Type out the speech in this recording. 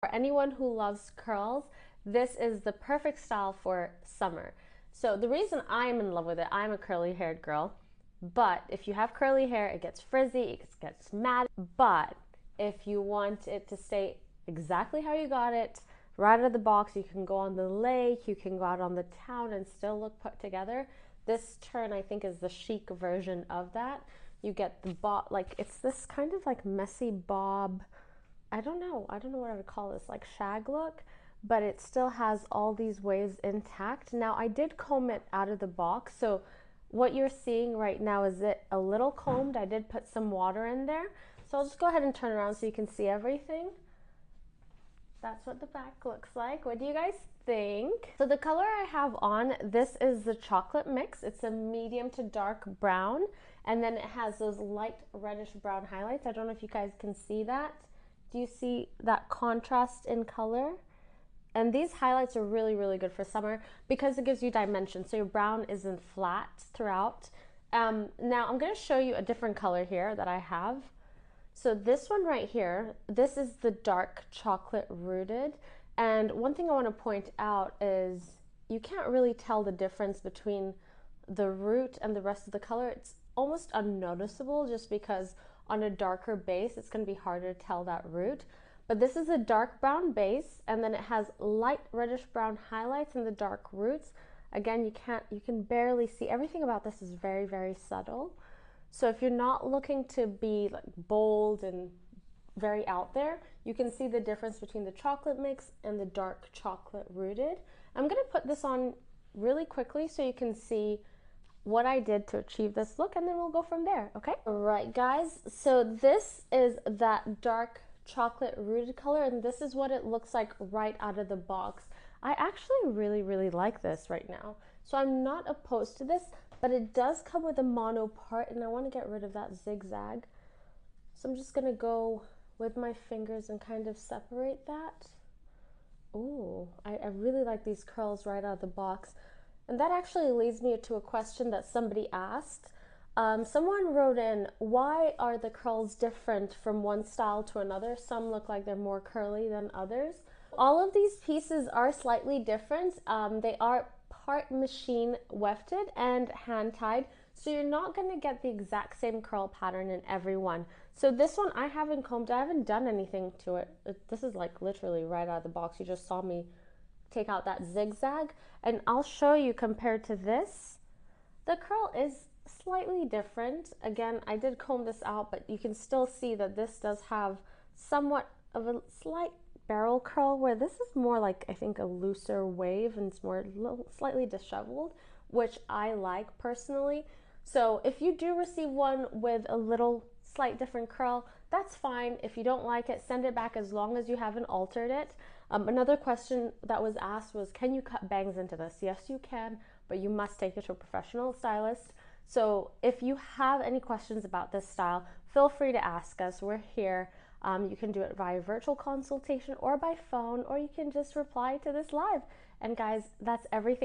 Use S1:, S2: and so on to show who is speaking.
S1: For anyone who loves curls, this is the perfect style for summer. So the reason I'm in love with it, I'm a curly haired girl, but if you have curly hair, it gets frizzy, it gets matted. But if you want it to stay exactly how you got it, right out of the box, you can go on the lake, you can go out on the town and still look put together. This turn, I think, is the chic version of that. You get the bob, like it's this kind of like messy bob. I don't know what I would call this, like shag look, but it still has all these waves intact. Now I did comb it out of the box, so what you're seeing right now is it a little combed. I did put some water in there, so I'll just go ahead and turn around so you can see everything. That's what the back looks like. What do you guys think? So the color I have on, this is the chocolate mix. It's a medium to dark brown, and then it has those light reddish brown highlights. I don't know if you guys can see that. Do you see that contrast in color? And these highlights are really, really good for summer because it gives you dimension. So your brown isn't flat throughout. Now I'm going to show you a different color here that I have. So this one right here, this is the dark chocolate rooted. And one thing I want to point out is you can't really tell the difference between the root and the rest of the color. It's almost unnoticeable just because on a darker base, it's going to be harder to tell that root. But this is a dark brown base, and then it has light reddish brown highlights in the dark roots. Again, you can barely see. Everything about this is very, very subtle. So if you're not looking to be like bold and very out there, you can see the difference between the chocolate mix and the dark chocolate rooted. I'm going to put this on really quickly so you can see what I did to achieve this look, and then we'll go from there, okay? All right, guys, so this is that dark chocolate rooted color, and this is what it looks like right out of the box. I actually really, really like this right now, so I'm not opposed to this, but it does come with a mono part, and I want to get rid of that zigzag. So I'm just gonna go with my fingers and kind of separate that. Ooh, I really like these curls right out of the box. And that actually leads me to a question that somebody asked. Someone wrote in, why are the curls different from one style to another? Some look like they're more curly than others. All of these pieces are slightly different. They are part machine wefted and hand tied, so you're not going to get the exact same curl pattern in every one. So this one I haven't combed, I haven't done anything to it. This is like literally right out of the box. You just saw me take out that zigzag, and I'll show you compared to this. The curl is slightly different. Again, I did comb this out, but you can still see that this does have somewhat of a slight barrel curl, where this is more like, I think, a looser wave, and it's more slightly disheveled, which I like personally. So if you do receive one with a little slight different curl, that's fine. If you don't like it, send it back as long as you haven't altered it. Another question that was asked was, can you cut bangs into this? Yes, you can, but you must take it to a professional stylist. So if you have any questions about this style, feel free to ask us. We're here. You can do it via virtual consultation or by phone, or you can just reply to this live. And guys, that's everything.